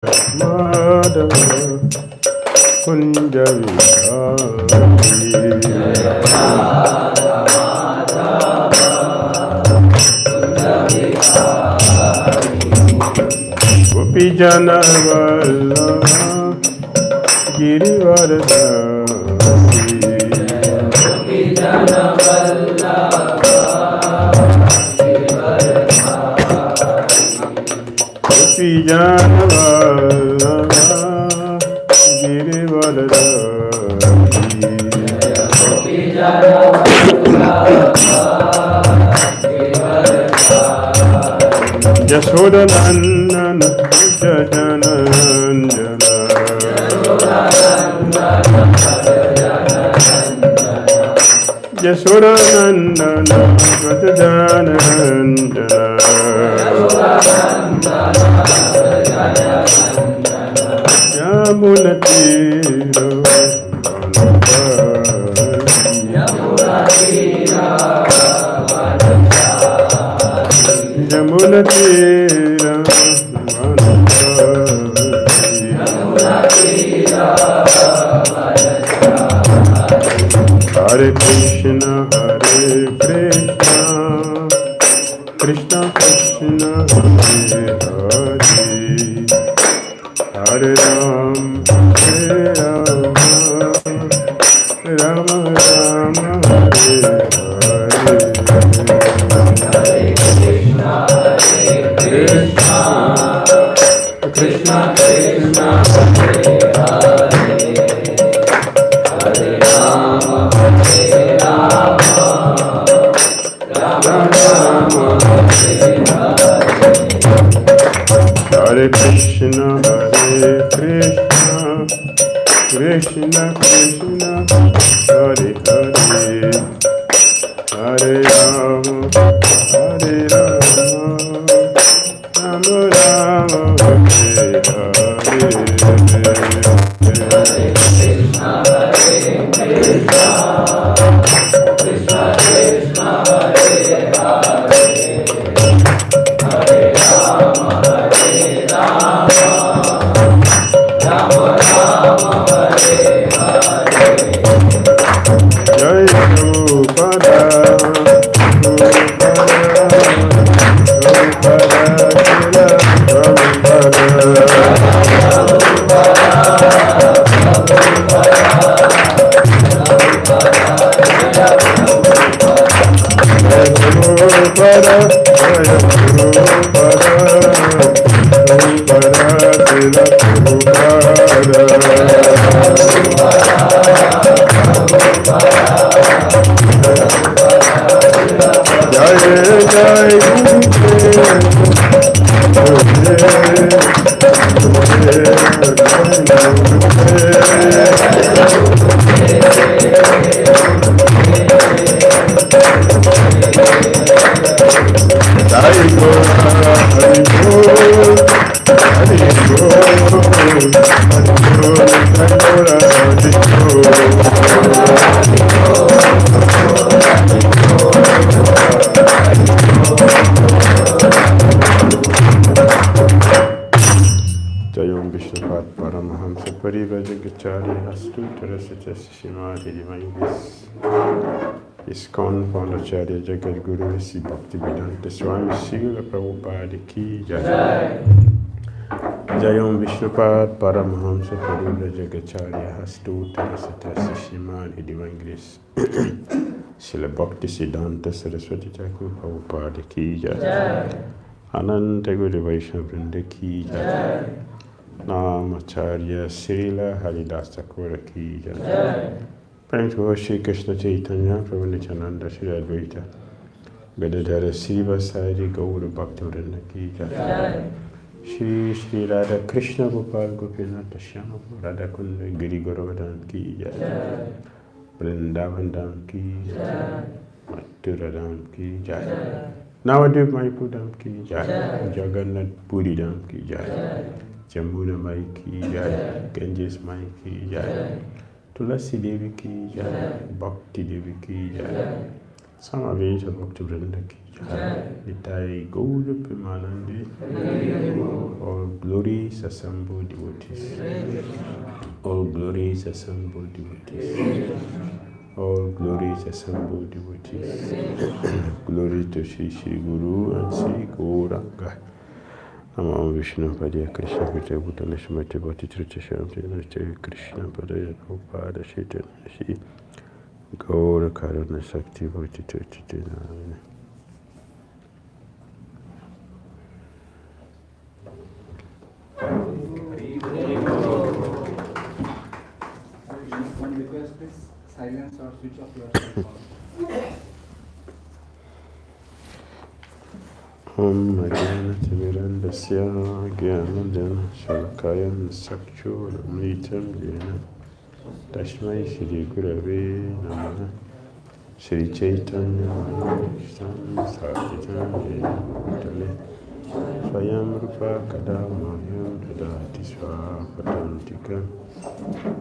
Madhava Kunja Gopi Jana Vallabha Girivaradhari Gopi Jana Vallabha Gopi Jana Vallabha Girivaradhari Gopi Jana Yashoda Nandana Jajanandana Yashoda Nandana Jajanandana Yamuna Tira Yamuna Tira Hare Krishna, Krishna Krishna, Hare Hare, Hare Ram, Rama Rama, Hare Hare. Krishna Krishna, Hare Hare, Hare Rama, Hare Rama, Rama Rama, Hare Hare. Hare Krishna, Hare Krishna, Krishna Krishna, Hare Hare, Hare Rama, Hare Rama, Rama Rama, Hare Hare. Hare Krishna, Hare Krishna, Krishna Krishna, Hare Hare, Hare Rama, Hare Rama, Rama Rama, Hare Hare. Jai Prabhupada, ISKCON Founder Jagat Guru Sri Bhakti Dhira Swami Srila Prabhupada Ki Jai. Jayam Vishnupad Paramahamsa Parivra Jagacharya Hastu Tarasatasi Shrimad Divine Grace Srila Bhakti Siddhanta Saraswati Thakur Prabhupada Ki Jai. Ananta Guru Vaishnava Vrinda Ki Jai. Namacharya Srila Haridas Thakur Ki Jai. Prem to Shri Krishna Chaitanya Prabhu Nityananda Shri Advaita Gadadhara Srivasari Gaura Bhakti Vrinda Ki Jai. Shri Shri Radha Krishna Gopal Gopinath Shyama Radha Kunda Giri Govardhan Ki Jai. Vrindavan Dham Ki Jai. Mathura Dham Ki Jai. Navadvip Mayapur Dham Ki Jai. Jagannath Puri Dham Ki Jai. Jamuna Mai Ki Jai. Ganges Mai Ki Jai. Tulasi Devi Ki Jai. Bhakti Devi Ki Jai. Samaveta Bhakti Vrinda Ki Jai. Nitai Gaura Premanande, all glories assembled devotees, all glories assembled devotees, all glories assembled devotees. Glory to Shri Guru and Sri Gauranga. Namo Vishnu Padaya Krishna Pita Bhutana Shmati Bhati Trichasham Krishna Padaya Upada Shita Shri Gaura Karana Sakti Bhati Trichasham. One request, please. Silence or switch off your cell phone. Om Ajnana Timirandasya Gyanandjana Shalakaya Sakchuramitam Jena Tashmai Shri Gurave Namaha Shri Chaitanya Krishna Sakitam Jena Bhutale Swayam Rupa Kadamayam Dadati Swapatantika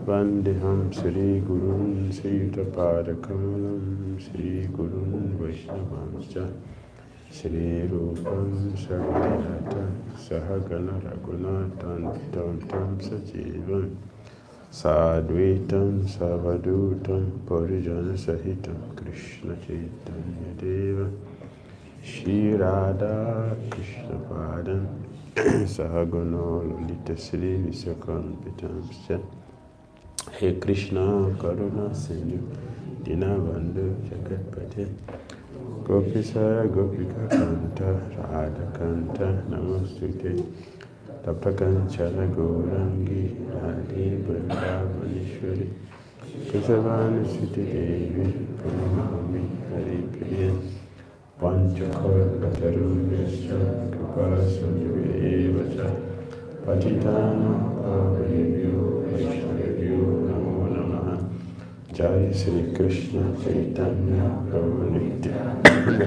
Vandeham Shri Gurun Sritapada Kamalam Shri Gurun Vaishnavamscha Shri Rupam Sagadata Sahagana Raghunathan Tam Sajivam Sadvaitam Savadutam Parijana Sahitam Krishna Chaitanya Deva Shri Radha Krishna Padam Sahagana Lalita Shri Visakam Pitamsya He Krishna Karuna Sindhu Dinabandhu Jagatpate Gopisa Gopika Kanta Radha Kanta Namostute Tapakanchana Gourangi Radhe Vrindavaneshwari Kesavani Siti Devi Pranamami Hari Priya Panchakarvatarunasya Kripasundriyevacha Patitana Pavanebhyo Vaishnavebhyo Namo Namaha Jai Sri Krishna Chaitanya Prabhu Nityananda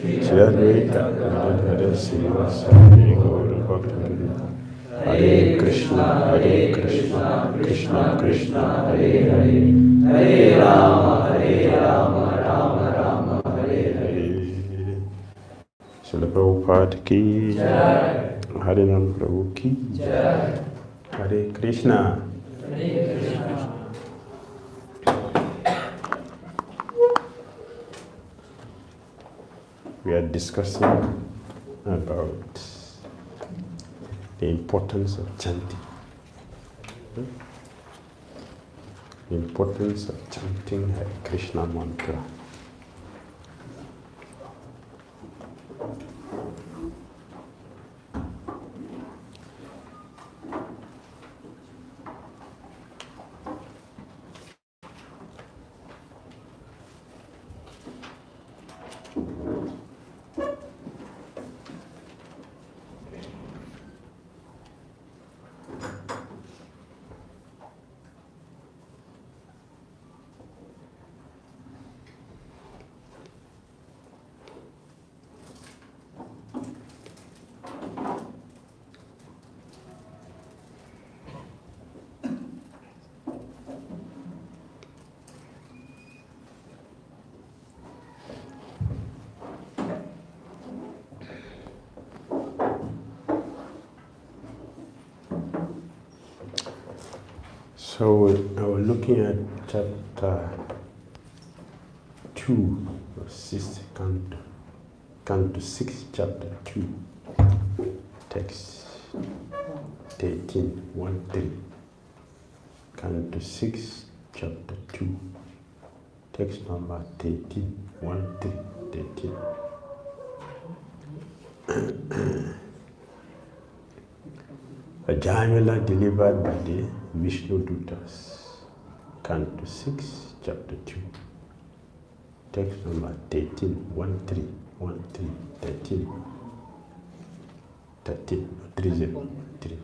Shri Advaita Gadadhara Srivasadi Gaura Bhakti Hare Krishna Krishna Krishna Hare Hare Hare Rama Rama Rama Hare Hare. Srila Prabhupada ki Jai. Hare Ram Prabhu ki Jai. Hare Krishna. We are discussing about the importance of chanting. The importance of chanting Hare Krishna mantra. So we're looking at chapter 2, verse Canto 6, chapter 2, text 13, 1-3. Canto 6, chapter 2, text number 13, 1-3, 13. A Jamila delivered by the Vishnu Dutas, Canto 6, chapter 2, text number 13, 1-3, 1-3, 13, 13, 30, 3.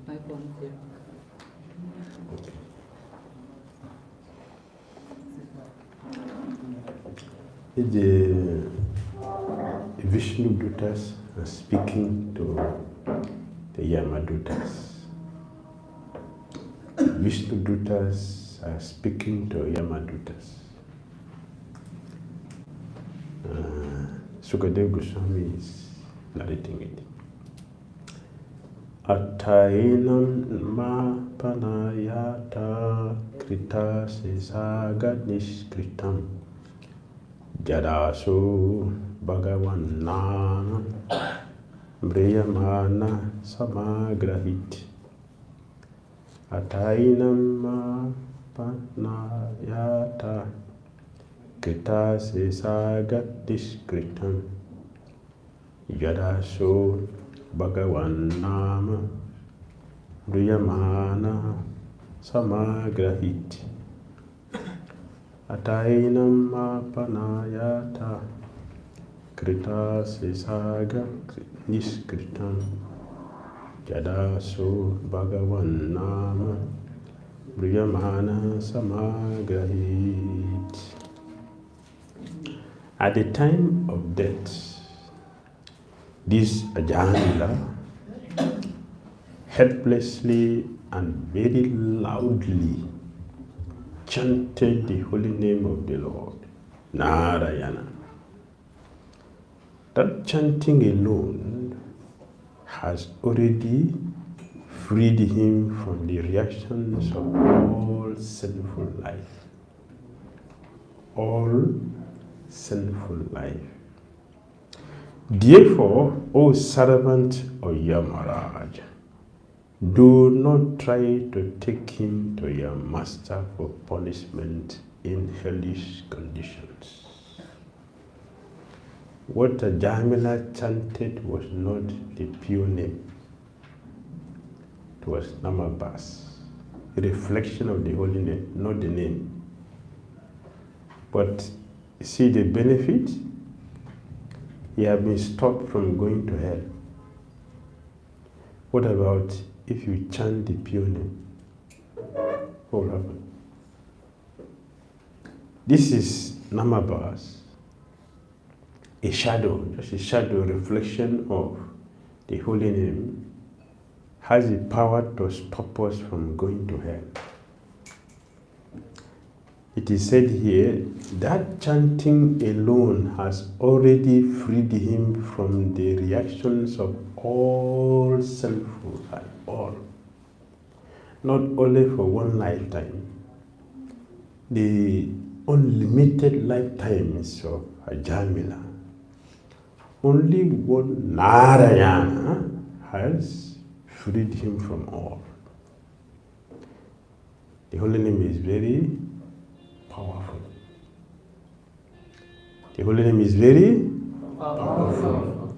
510. Okay. The Vishnu Dutas are speaking to the Yamadutas. Vishnu Dutas are speaking to Yamadutas. Sukadeva Goswami is narrating it. Atainam ma panayata krita sesagat nishkritam jadaso bhagavanam briyamana samagrahit. Atainam ma panayata krita sesagat nishkritam jadaso Bhagavan Briyamana Samagrahit. Atainam Apanayata Krita Sesaga Niskritam Jadaso Bhagavan Briyamana Samagrahit. At the time of death, this Ajamila helplessly and very loudly chanted the holy name of the Lord, Narayana. That chanting alone has already freed him from the reactions of all sinful life. All sinful life. Therefore, O servant of Yamaraj, do not try to take him to your master for punishment in hellish conditions. What Jamila chanted was not the pure name. It was Namabas, a reflection of the holy name, not the name. But see the benefit? He has been stopped from going to hell. What about if you chant the pure name? What will happen? This is Namabas, a shadow, just a shadow reflection of the holy name, has the power to stop us from going to hell. It is said here that chanting alone has already freed him from the reactions of all sinful life, all. Not only for one lifetime, the unlimited lifetimes of Ajamila. Only one Narayana has freed him from all. The holy name is very powerful. The holy name is very powerful.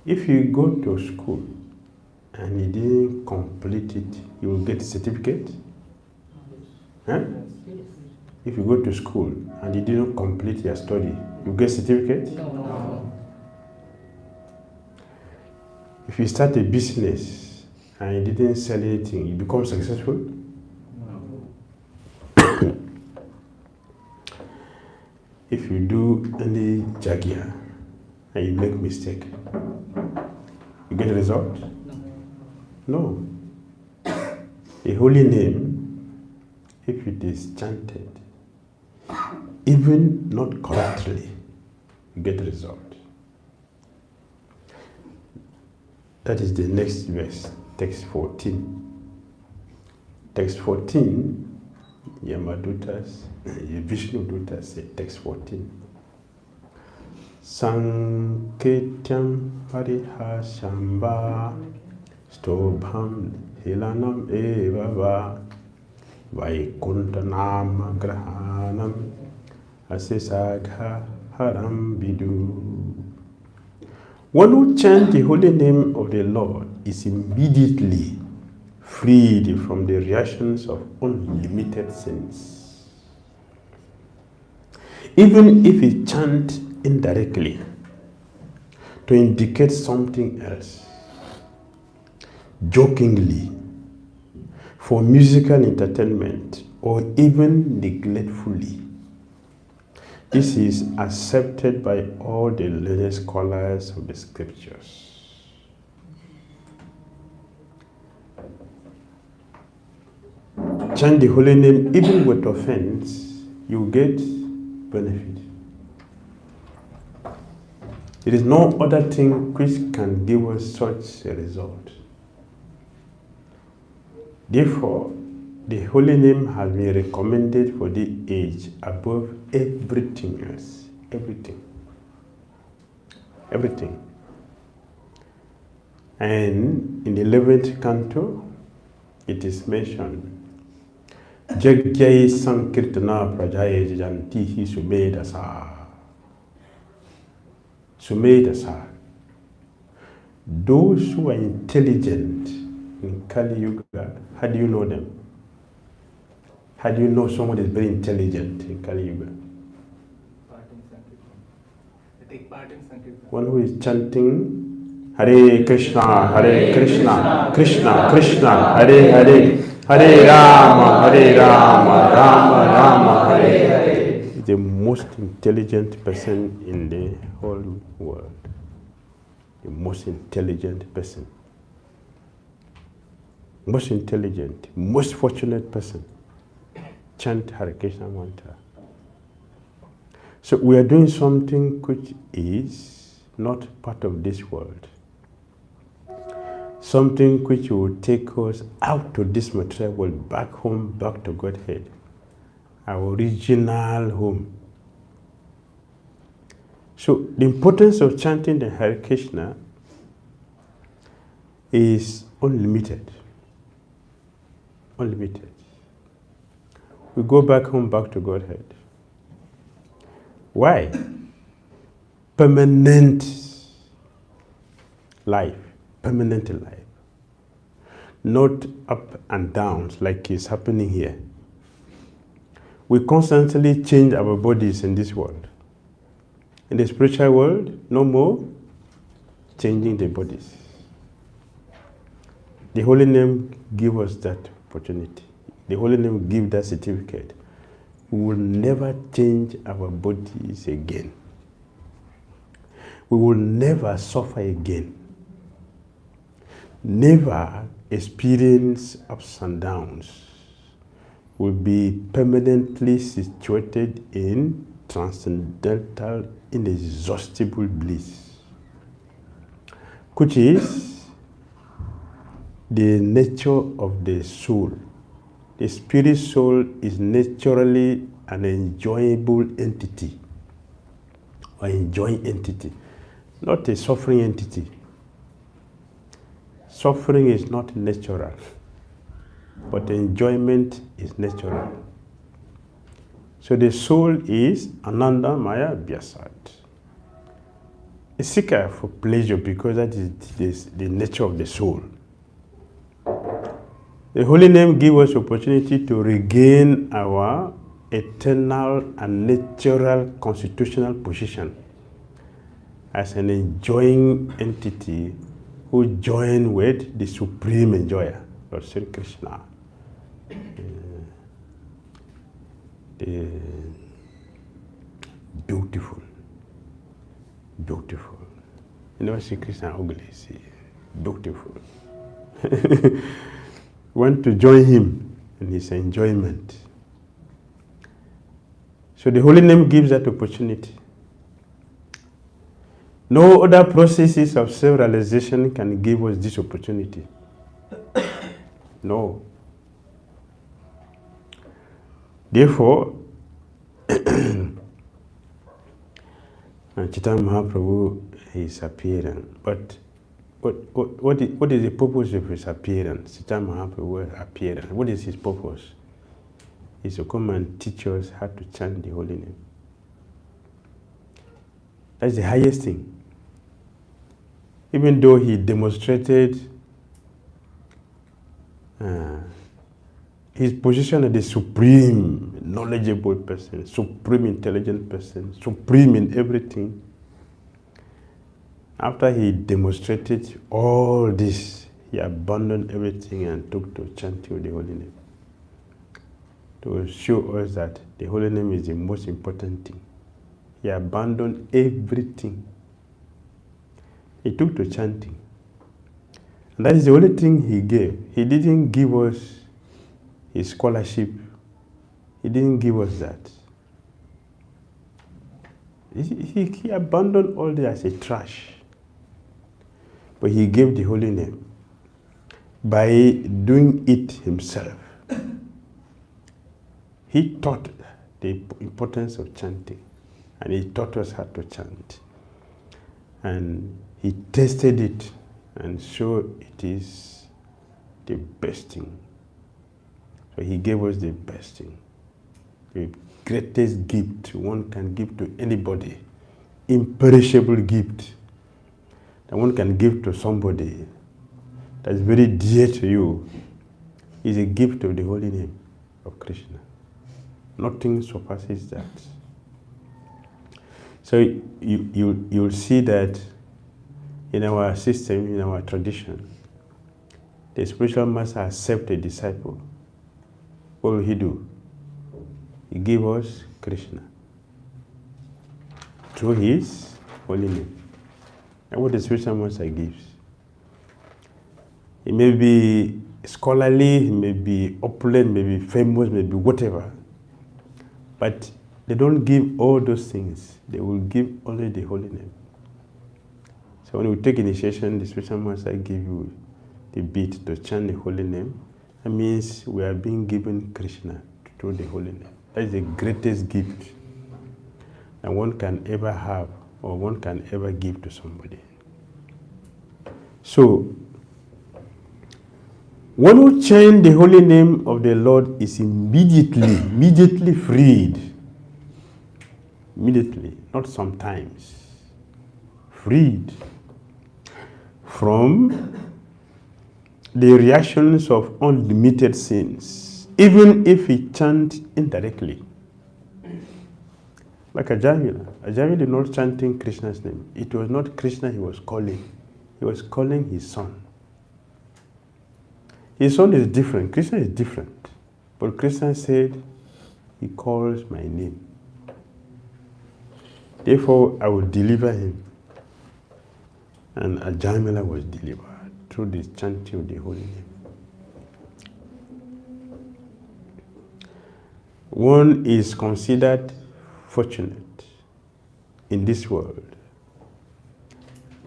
If you go to school and you didn't complete it, you will get a certificate? Huh? If you go to school and you didn't complete your study, you get a certificate? No. If you start a business and you didn't sell anything, you become successful? If you do any jagya and you make mistake, you get a result? No. A holy name, if it is chanted, even not correctly, you get a result. That is the next verse, text 14. Text 14, Yamadutas, Vishnu Dutas say, text 14. Sanketyam parihashamba stobham hilanam evava vaikuntanam grahanam asisagha haram bidu. One who chants the holy name of the Lord is immediately freed from the reactions of unlimited sins. Even if he chants indirectly to indicate something else, jokingly, for musical entertainment, or even neglectfully, this is accepted by all the learned scholars of the scriptures. Chant the holy name even with offense, you get benefit. There is no other thing which can give us such a result. Therefore, the holy name has been recommended for the age above everything else. Everything. Everything. And in the 11th canto, it is mentioned, Jagjai Sankirtana Prajaya Jantihi Sumedasa. Sumedasa. Those who are intelligent in Kali Yuga, how do you know them? How do you know someone is very intelligent in Kali Yuga? They take part in Sankirtan. One who is chanting Hare Krishna, Hare Krishna, Krishna Krishna, Hare Hare, Hare Rama, Rama Rama, Hare Hare. The most intelligent person in the whole world. The most intelligent person. Most intelligent, most fortunate person. Chant Hare Krishna mantra. So we are doing something which is not part of this world. Something which will take us out of this material world, back home, back to Godhead. Our original home. So the importance of chanting the Hare Krishna is unlimited. Unlimited. We go back home, back to Godhead. Why? Permanent life. Permanent life. Not up and downs like is happening here. We constantly change our bodies in this world. In the spiritual world, no more changing the bodies. The Holy Name gives us that opportunity. The Holy Name gives that certificate. We will never change our bodies again. We will never suffer again. Never experience ups and downs. Will be permanently situated in transcendental, inexhaustible bliss, which is the nature of the soul. The spirit soul is naturally an enjoyable entity, or enjoying entity, not a suffering entity. Suffering is not natural, but enjoyment is natural. So the soul is Ananda Maya Vyasat. A seeker for pleasure because that is the nature of the soul. The Holy Name gives us opportunity to regain our eternal and natural constitutional position as an enjoying entity who join with the supreme enjoyer, Lord Sri Krishna. Beautiful. Beautiful. You never see Krishna ugly, see. Beautiful. Want to join him in his enjoyment. So the Holy Name gives that opportunity. No other processes of self-realization can give us this opportunity. No. Therefore, Chaitanya Mahaprabhu is appearing. But what is the purpose of his appearance? Chaitanya Mahaprabhu's appearance. What is his purpose? Is to come and teach us how to chant the Holy Name. That's the highest thing. Even though he demonstrated his position as the supreme knowledgeable person, supreme intelligent person, supreme in everything, after he demonstrated all this, he abandoned everything and took to chanting the Holy Name, to show us that the Holy Name is the most important thing. He abandoned everything. He took to chanting. And that is the only thing he gave. He didn't give us his scholarship. He didn't give us that. He abandoned all that as a trash. But he gave the holy name by doing it himself. He taught the importance of chanting, and he taught us how to chant. And he tested it and showed it is the best thing. So he gave us the best thing, the greatest gift one can give to anybody, imperishable gift that one can give to somebody that is very dear to you, is a gift of the holy name of Krishna. Nothing surpasses that. So you'll see that in our system, in our tradition, the spiritual master accepts a disciple. What will he do? He gives us Krishna through his holy name. And what the spiritual master gives. He may be scholarly, he may be opulent, may be famous, may be whatever. But they don't give all those things. They will give only the holy name. So when we take initiation, the spiritual master give you the beat to chant the holy name. That means we are being given Krishna through the holy name. That is the greatest gift that one can ever have or one can ever give to somebody. So, one who chants the holy name of the Lord is immediately freed. Immediately, not sometimes. Freed from the reactions of unlimited sins, even if he chants indirectly. Like Ajamila. Ajamila did not chanting Krishna's name. It was not Krishna he was calling. He was calling his son. His son is different. Krishna is different. But Krishna said, he calls my name. Therefore, I will deliver him. And Ajamila was delivered through the chanting of the holy name. One is considered fortunate in this world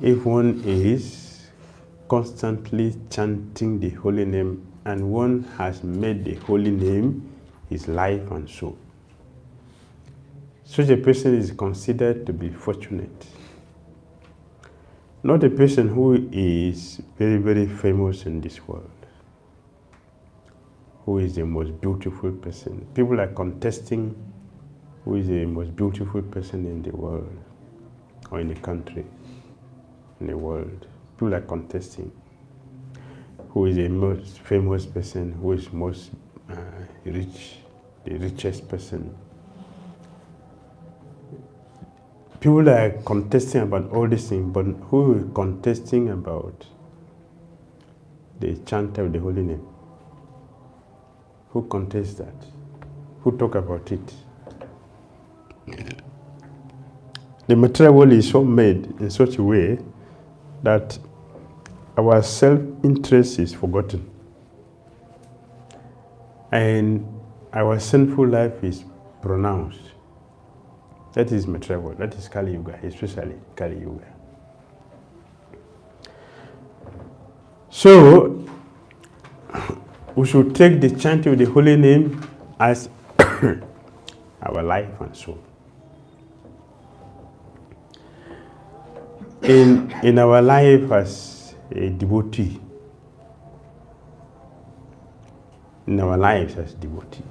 if one is constantly chanting the holy name and one has made the holy name his life and soul. Such a person is considered to be fortunate. Not a person who is very, very famous in this world, who is the most beautiful person. People are contesting who is the most beautiful person in the world or in the country, in the world. People are contesting who is the most famous person, who is most rich, the richest person. People are contesting about all these things, but who is contesting about the chant of the holy name? Who contests that? Who talk about it? The material world is so made in such a way that our self-interest is forgotten. And our sinful life is pronounced. That is material world. That is Kali Yuga, especially Kali Yuga. So, we should take the chanting of the holy name as our life and soul. In our life as a devotee, in our lives as devotees,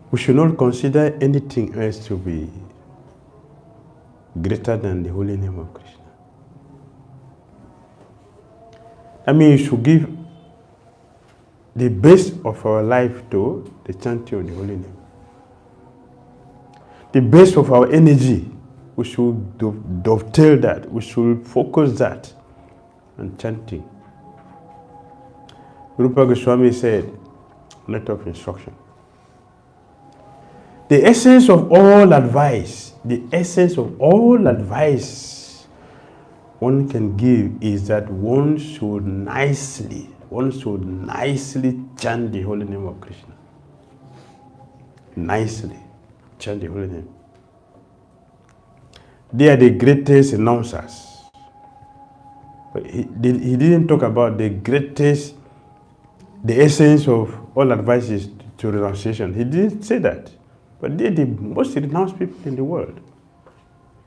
we should not consider anything else to be greater than the holy name of Krishna. I mean, we should give the best of our life to the chanting of the holy name. The best of our energy, we should dovetail that, we should focus that on chanting. Rupa Goswami said, letter of instruction. The essence of all advice one can give is that one should nicely chant the holy name of Krishna. nicely chant the holy name. They are the greatest announcers. But he didn't talk about the greatest, the essence of all advices to renunciation. He didn't say that. But they're the most renounced people in the world.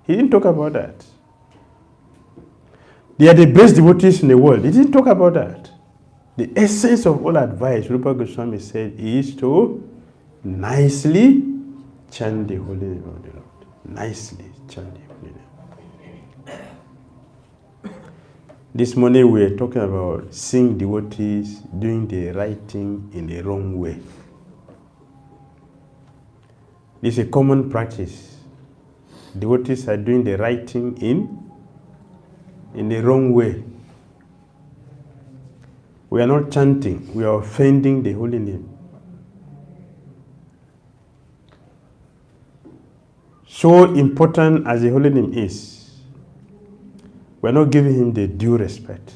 He didn't talk about that. They are the best devotees in the world. He didn't talk about that. The essence of all advice, Rupa Goswami said, is to nicely chant the holy name of the Lord. Nicely chant the holy name. This morning we are talking about seeing devotees doing the right thing in the wrong way. This is a common practice. Devotees are doing the right thing in the wrong way. We are not chanting, we are offending the holy name. So important as the holy name is, we are not giving him the due respect.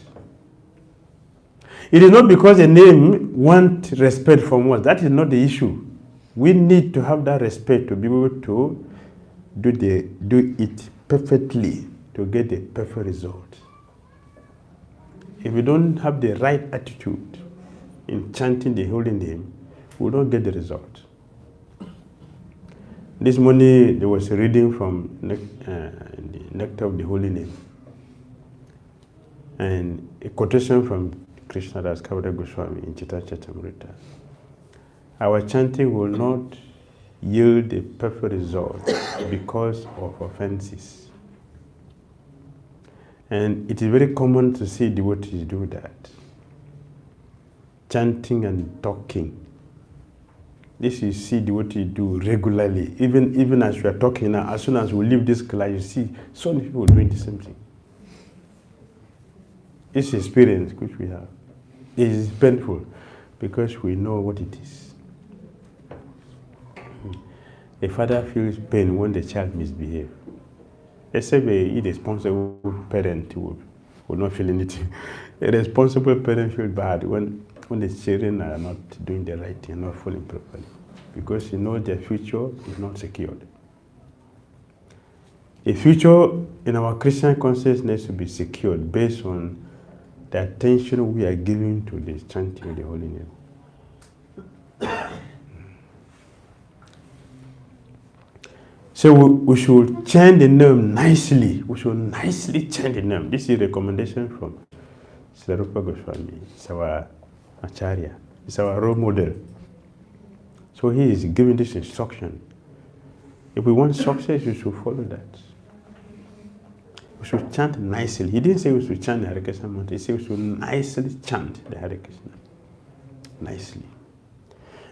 It is not because the name wants respect from us. That is not the issue. We need to have that respect to be able to do it perfectly to get the perfect result. If we don't have the right attitude in chanting the holy name, we don't get the result. This morning there was a reading from the Nectar of the Holy Name and a quotation from Krishna Das Kaviraj Goswami in Chitta Chaitanya. Our chanting will not yield a perfect result because of offenses. And it is very common to see devotees do that. Chanting and talking. This you see devotees do regularly. Even as we are talking now, as soon as we leave this class, you see so many people doing the same thing. This experience which we have. It is painful because we know what it is. A father feels pain when the child misbehaves. Except an irresponsible parent who will not feel anything. A responsible parent feels bad when the children are not doing the right thing, not following properly, because you know their future is not secured. The future in our Christian consciousness to be secured based on the attention we are giving to the chanting of the holy name. So we should chant the name nicely. We should nicely chant the name. This is a recommendation from Sri Rupa Goswami. It's our Acharya. It's our role model. So he is giving this instruction. If we want success, we should follow that. We should chant nicely. He didn't say we should chant the Hare Krishna mantra. He said we should nicely chant the Hare Krishna. Nicely.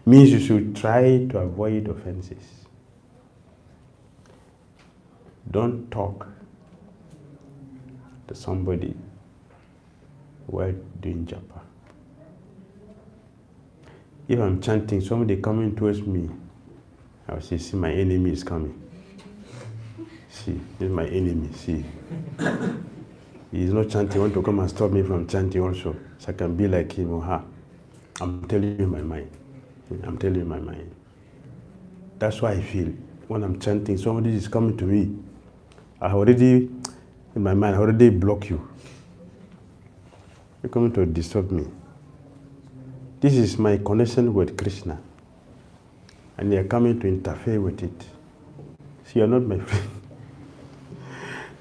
Means you should try to avoid offenses. Don't talk to somebody while doing japa. If I'm chanting, somebody coming towards me, I will say, see, my enemy is coming. See, this is my enemy, see. He is not chanting, he wants to come and stop me from chanting also. So I can be like him or her. I'm telling you my mind. I'm telling you my mind. That's why I feel when I'm chanting, somebody is coming to me. I already, in my mind, I already block you. You're coming to disturb me. This is my connection with Krishna. And you're coming to interfere with it. So you're not my friend.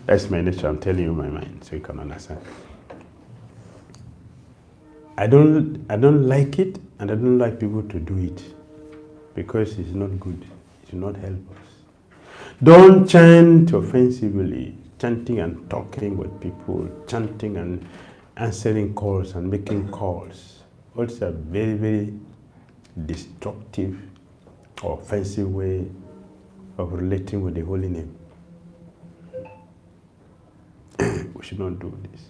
That's my nature, I'm telling you my mind, so you can understand. I don't like it, and I don't like people to do it. Because it's not good. It will not help us. Don't chant offensively, chanting and talking with people, chanting and answering calls and making calls. Also a very, very destructive or offensive way of relating with the holy name. We should not do this.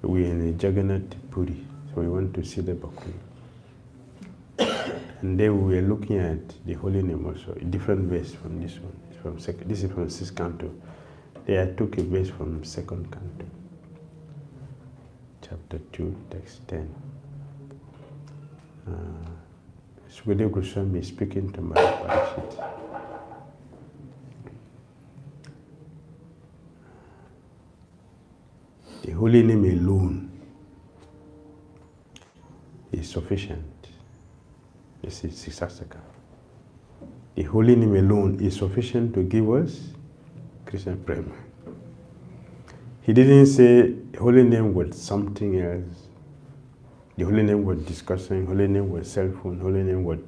We are in a Jagannath Puri, so we want to see the Bhakti. And then we were looking at the holy name also, a different verse from this one. This is from 6th canto. There I took a verse from 2nd canto, chapter 2, text 10. Sukadeva Goswami speaking to Maharaj Parikshit. The holy name alone is sufficient. This is Sisasaka. The holy name alone is sufficient to give us Krishna Prema. He didn't say holy name with something else. The holy name was discussing, holy name was cell phone, holy name was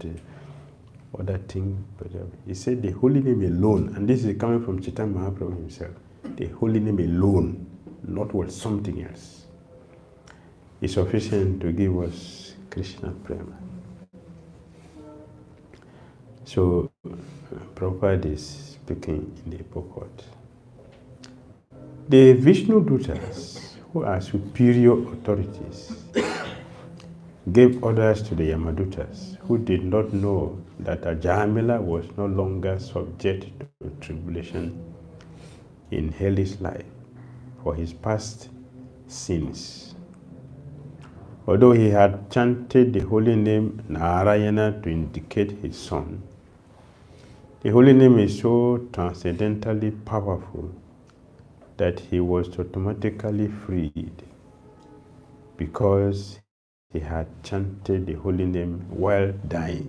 other thing. But he said the holy name alone, and this is coming from Chaitanya Mahaprabhu himself. The holy name alone, not with something else, is sufficient to give us Krishna Prema. So Prabhupada is speaking in the purport. The Vishnu Dutas, who are superior authorities, gave orders to the Yamadutas, who did not know that Ajamila was no longer subject to tribulation in hellish life for his past sins. Although he had chanted the holy name Narayana to indicate his son, the holy name is so transcendently powerful that he was automatically freed because he had chanted the holy name while dying.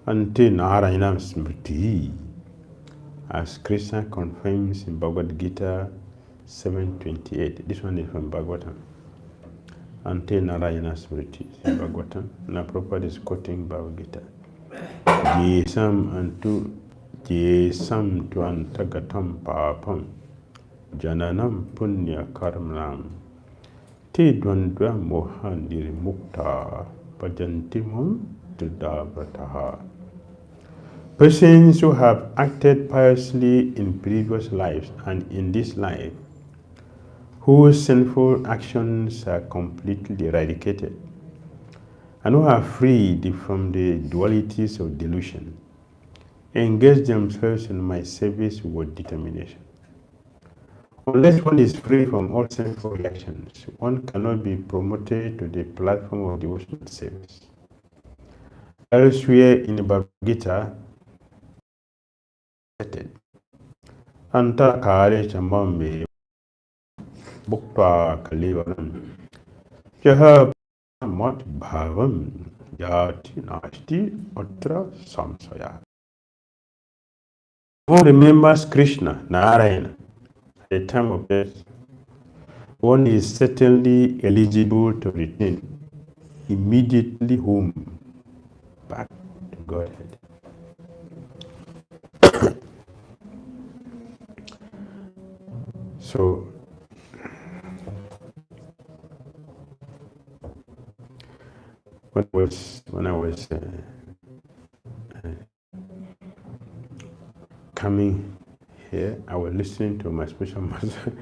Until Narayana Smriti, as Krishna confirms in Bhagavad Gita 7:28. This one is from Bhagavatam. Ante Narayana Smriti in Bhagavatam. Now Prabhupada is quoting Bhagavad Gita. Jesam tu antagatam papam jananam punya karmanam te dvandva moha nirimukta pajantimum tudavrataha. Persons who have acted piously in previous lives and in this life, whose sinful actions are completely eradicated, and who are freed from the dualities of delusion, engage themselves in my service with determination. Unless one is free from all sinful reactions, one cannot be promoted to the platform of devotional service. Elsewhere in the Bhagavad Gita, Anta kare chamambe bhukta kalivaram jaha mat bhavam yati nasti atra samsaya. One remembers Krishna, Narayana, at the time of death, one is certainly eligible to return immediately home, back to Godhead. So, when I was coming here, I was listening to my spiritual master.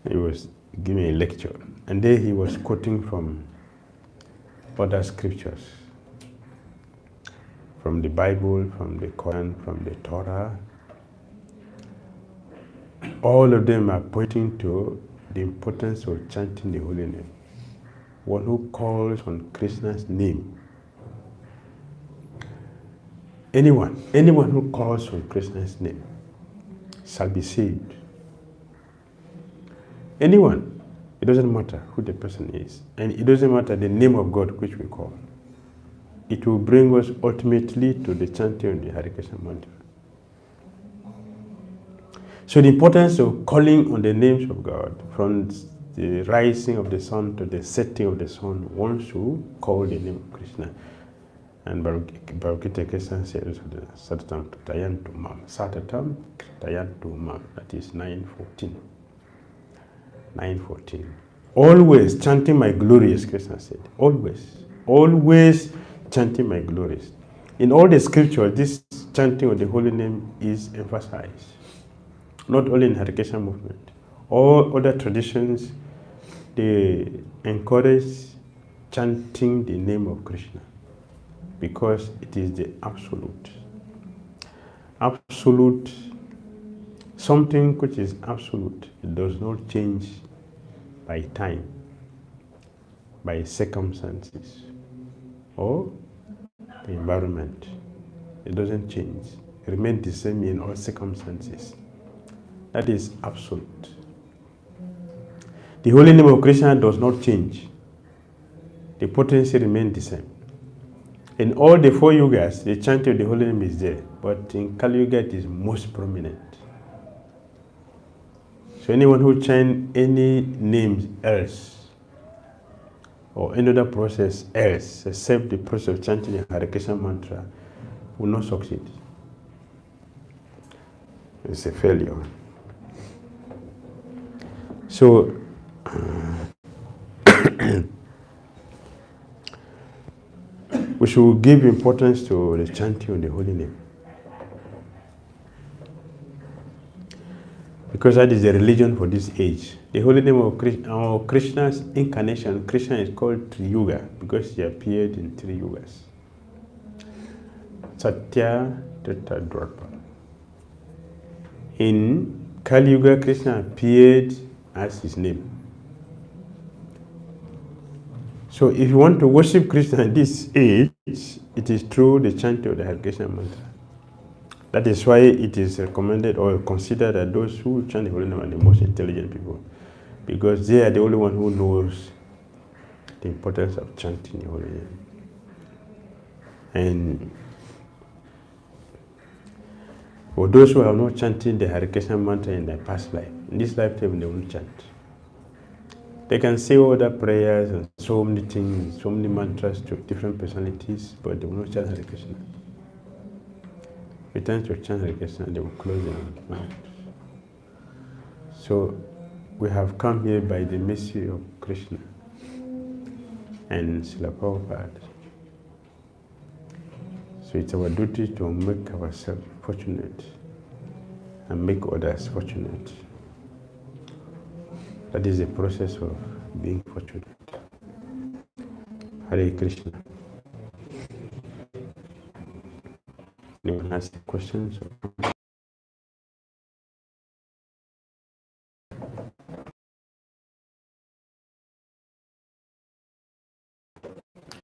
He was giving a lecture, and there he was quoting from other scriptures, from the Bible, from the Quran, from the Torah. All of them are pointing to the importance of chanting the holy name. One who calls on Krishna's name. Anyone who calls on Krishna's name shall be saved. Anyone. It doesn't matter who the person is. And it doesn't matter the name of God which we call. It will bring us ultimately to the chanting of the Hare Krishna mantra. So the importance of calling on the names of God, from the rising of the sun to the setting of the sun, one should call the name of Krishna. And Bhagavad Krishna says, Satatam Tayantu Mam. Satatam Tayantu Mam. That is 9:14. 9:14. Always chanting my glories, Krishna said. Always chanting my glories. In all the scriptures, this chanting of the holy name is emphasized. Not only in Hare Krishna movement. All other traditions, they encourage chanting the name of Krishna because it is the absolute. Absolute, something which is absolute, it does not change by time, by circumstances. or the environment. It doesn't change. It remains the same in all circumstances. That is absolute. The holy name of Krishna does not change. The potency remains the same. In all the 4 yugas, the chanting of the holy name is there, but in Kali Yuga it is most prominent. So anyone who chants any names else, or any other process else, except the process of chanting the Hare Krishna mantra, will not succeed. It's a failure. So, we should give importance to the chanting of the holy name. Because that is the religion for this age. The holy name of Krishna's incarnation, Krishna is called Triyuga because he appeared in 3 yugas. Satya, Treta, Dwapara. In Kali Yuga, Krishna appeared as his name. So if you want to worship Krishna in this age, it is through the chanting of the Hare Krishna mantra. That is why it is recommended or considered that those who chant the holy name are the most intelligent people, because they are the only one who knows the importance of chanting the holy name. And for those who have not chanted the Hare Krishna mantra in their past life, in this lifetime they won't chant. They can say all the prayers and so many things, so many mantras to different personalities, but they will not chant Hare Krishna. Every time to chant Hare Krishna, they will close their mouth. So we have come here by the mercy of Krishna and Srila Prabhupada. So it's our duty to make ourselves fortunate and make others fortunate. That is the process of being fortunate. Hare Krishna. Anyone has questions or